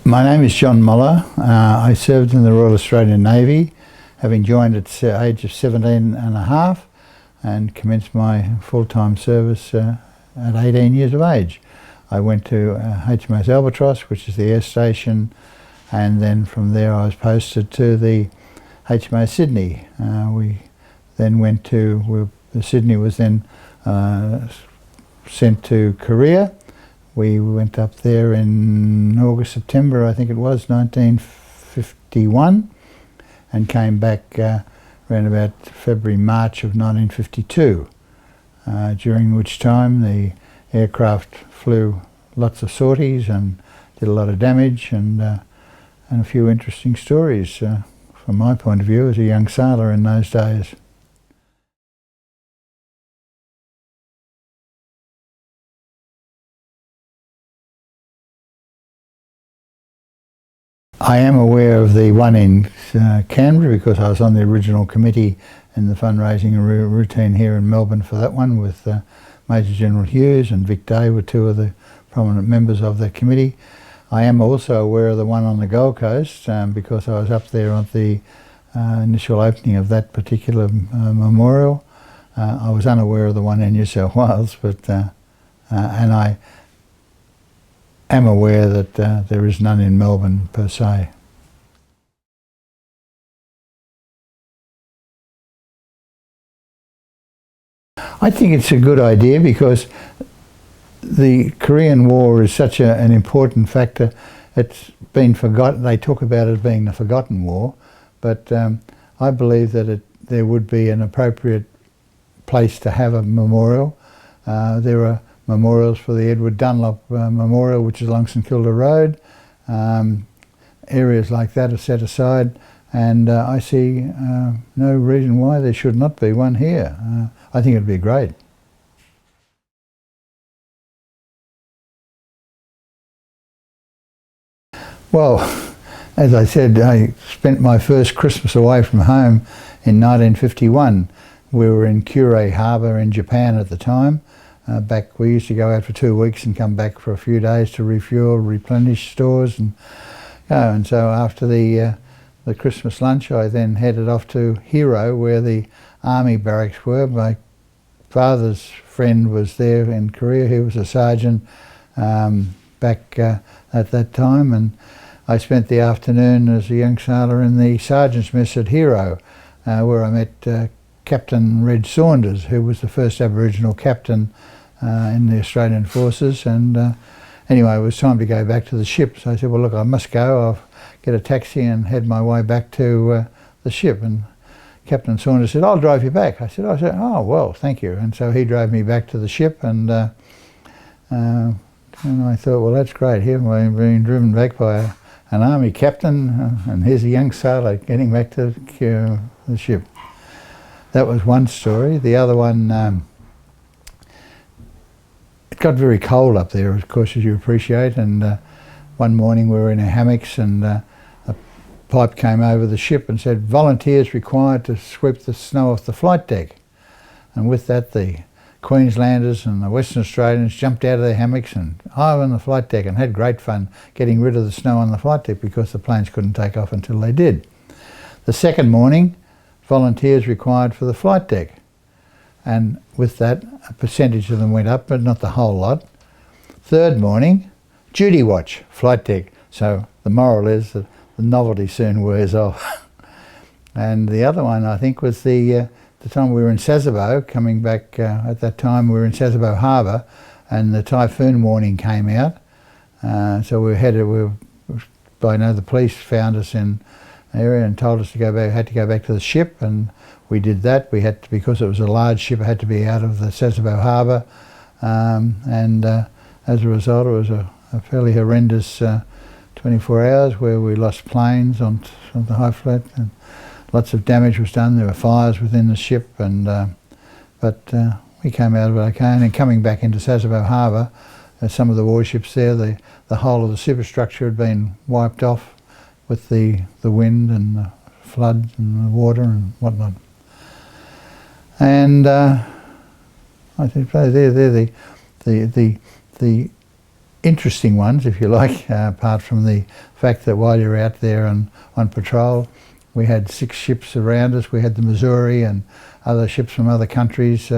My name is John Moller. I served in the Royal Australian Navy, having joined at the age of 17 and a half and commenced my full-time service at 18 years of age. I went to HMAS Albatross, which is the air station, and then from there I was posted to the HMAS Sydney. We then went to, Sydney was then sent to Korea. We went up there in August, September, I think it was, 1951, and came back around about February, March of 1952, during which time the aircraft flew lots of sorties and did a lot of damage, and a few interesting stories from my point of view as a young sailor in those days. I am aware of the one in Canberra because I was on the original committee in the fundraising routine here in Melbourne for that one, with Major General Hughes and Vic Day were two of the prominent members of the committee. I am also aware of the one on the Gold Coast because I was up there at the initial opening of that particular memorial. I was unaware of the one in New South Wales, but and I am aware that there is none in Melbourne per se. I think it's a good idea because the Korean War is such an important factor. It's been forgotten. They talk about it being the forgotten war, but I believe that there would be an appropriate place to have a memorial. There are memorials for the Edward Dunlop Memorial, which is along St Kilda Road. Areas like that are set aside, and I see no reason why there should not be one here. I think it'd be great. Well, as I said, I spent my first Christmas away from home in 1951. We were in Kure Harbour in Japan at the time. We used to go out for 2 weeks and come back for a few days to refuel, replenish stores, and go. And so after the Christmas lunch, I then headed off to Hiro, where the army barracks were. My father's friend was there in Korea. He was a sergeant back at that time, and I spent the afternoon as a young sailor in the sergeant's mess at Hiro, where I met Captain Reg Saunders, who was the first Aboriginal captain in the Australian Forces. And anyway, it was time to go back to the ship, so I said, well look, I must go. I'll get a taxi and head my way back to the ship. And Captain Saunders said, I'll drive you back. I said, oh well, thank you. And so he drove me back to the ship, and I thought, well, that's great. Here I'm being driven back by an army captain, and here's a young sailor getting back to the ship. That was one story. The other one, it got very cold up there, of course, as you appreciate, and one morning we were in our hammocks, and a pipe came over the ship and said, volunteers required to sweep the snow off the flight deck. And with that, the Queenslanders and the Western Australians jumped out of their hammocks and high on the flight deck and had great fun getting rid of the snow on the flight deck because the planes couldn't take off until they did. The second morning, volunteers required for the flight deck, and with that a percentage of them went up, but not the whole lot. Third morning, duty watch, flight deck. So the moral is that the novelty soon wears off. And the other one, I think, was the time we were in Sasebo, coming back. At that time we were in Sasebo Harbour, and the typhoon warning came out. So by now the police found us in the area and told us to go back. Had to go back to the ship, and we did that. We had to, because it was a large ship, it had to be out of the Sasebo Harbour, and as a result, it was a fairly horrendous 24 hours where we lost planes on the high flat, and lots of damage was done. There were fires within the ship, and but we came out of it okay. And then coming back into Sasebo Harbour, some of the warships there, the whole of the superstructure had been wiped off with the wind and the floods and the water and whatnot. And I think they're the interesting ones, if you like, apart from the fact that while you're out there on patrol, we had 6 ships around us. We had the Missouri and other ships from other countries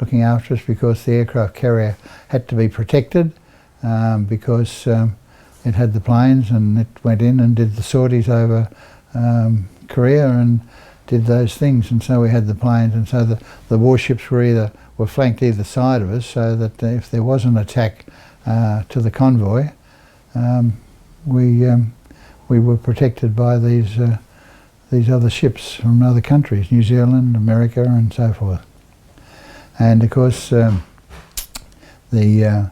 looking after us, because the aircraft carrier had to be protected, because it had the planes, and it went in and did the sorties over Korea and did those things, and so we had the planes, and so the warships were flanked either side of us, so that if there was an attack to the convoy, we were protected by these other ships from other countries, New Zealand, America, and so forth. And of course, the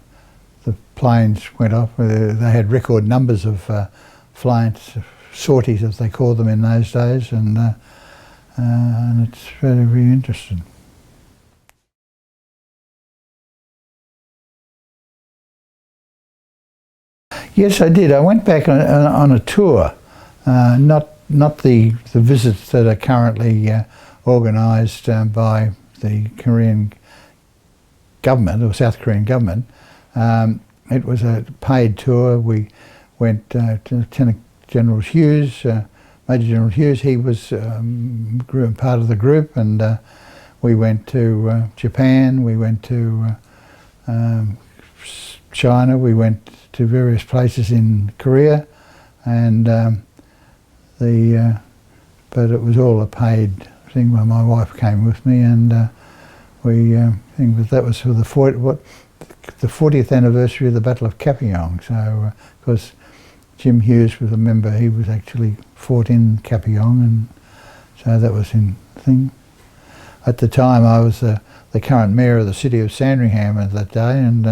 planes went off. They had record numbers of flights, sorties as they called them in those days, and it's very, very interesting. Yes, I did. I went back on a tour, not the visits that are currently organised by the Korean government, or South Korean government. It was a paid tour. We went to Lieutenant General Hughes, Major General Hughes. He was part of the group, and we went to Japan, we went to China, we went to various places in Korea, and but it was all a paid thing. Well, my wife came with me, and we think that was for the 40th anniversary of the Battle of Kapyong. So, because Jim Hughes was a member, he was actually fought in Kapyong, and so that was in thing. At the time, I was the current mayor of the city of Sandringham at that day, and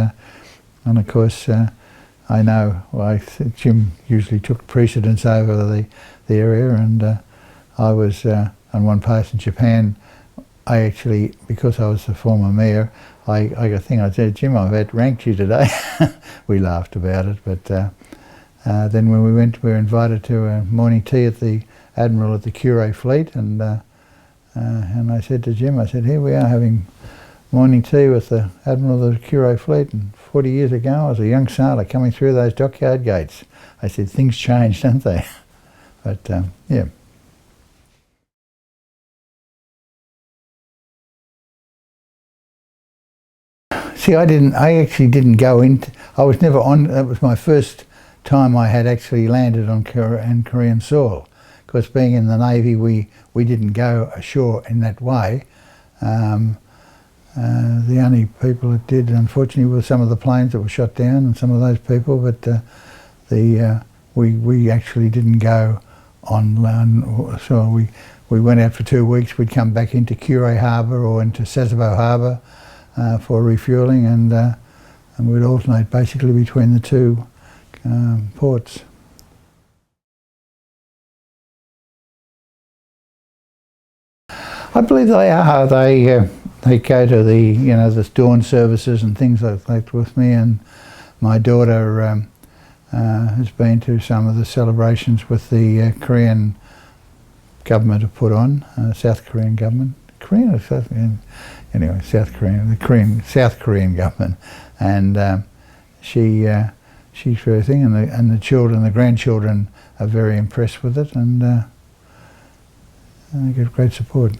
of course, I know Jim usually took precedence over the area, and I was on one place in Japan. I actually, because I was the former mayor, I got a thing. I said, "Jim, I've outranked you today." We laughed about it, but then when we were invited to a morning tea at the Admiral of the Kure Fleet, and I said to Jim, I said, "Here we are having morning tea with the Admiral of the Kure Fleet, and 40 years ago I was a young sailor coming through those dockyard gates." I said, "Things change, don't they?" But yeah. See, I actually didn't go into, I was never on, that was my first time I had actually landed on Korean soil. Because being in the Navy, we didn't go ashore in that way. The only people that did, unfortunately, were some of the planes that were shot down and some of those people, but we actually didn't go on land. So we went out for 2 weeks. We'd come back into Kure Harbour or into Sasebo Harbour for refuelling, and we'd alternate basically between the two ports. I believe they are. They go to the dawn services and things like that with me, and my daughter has been to some of the celebrations with the Korean government have put on, South Korean government. Korean or South Korean? Anyway, South Korean government, and she's very thing, and the children, the grandchildren, are very impressed with it, and they get great support.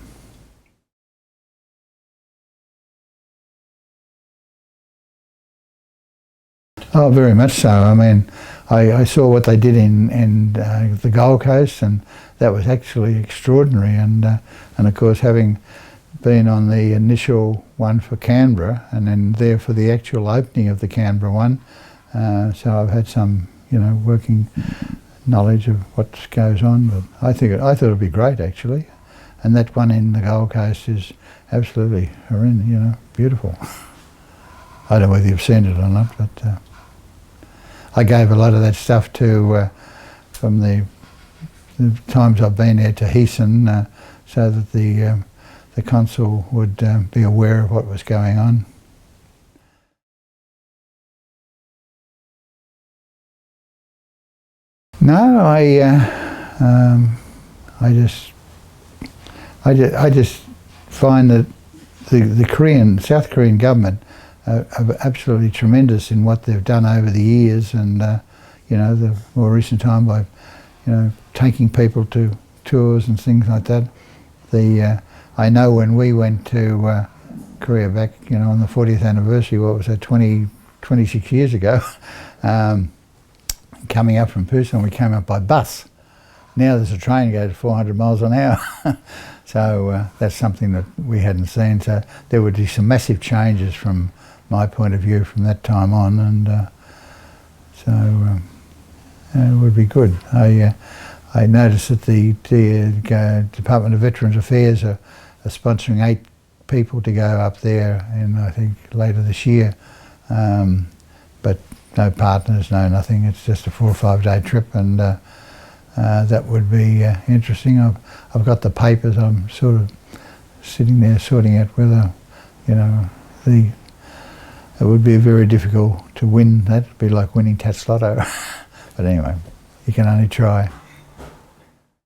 Oh, very much so. I mean, I saw what they did in the Gold Coast, and that was actually extraordinary. And of course, having been on the initial one for Canberra, and then there for the actual opening of the Canberra one, so I've had some, working knowledge of what goes on. But I thought it'd be great actually, and that one in the Gold Coast is absolutely horrendous. Beautiful. I don't know whether you've seen it or not, but. I gave a lot of that stuff to, from the times I've been there, to Heeson, so that the consul would be aware of what was going on. No, I just find that the South Korean government are absolutely tremendous in what they've done over the years, and you know, the more recent time by, you know, taking people to tours and things like that. I know when we went to Korea back, you know, on the 40th anniversary, what was that, 26 years ago, coming up from Busan, we came up by bus. Now there's a train goes 400 miles an hour. So that's something that we hadn't seen. So there would be some massive changes from my point of view from that time on, and it would be good. I noticed that the Department of Veterans Affairs are sponsoring 8 people to go up there, and I think later this year, but no partners, no nothing. It's just a 4 or 5 day trip, and that would be interesting. I've got the papers. I'm sort of sitting there sorting out whether, you know, it would be very difficult to win that. It'd be like winning Tats Lotto. But anyway, you can only try.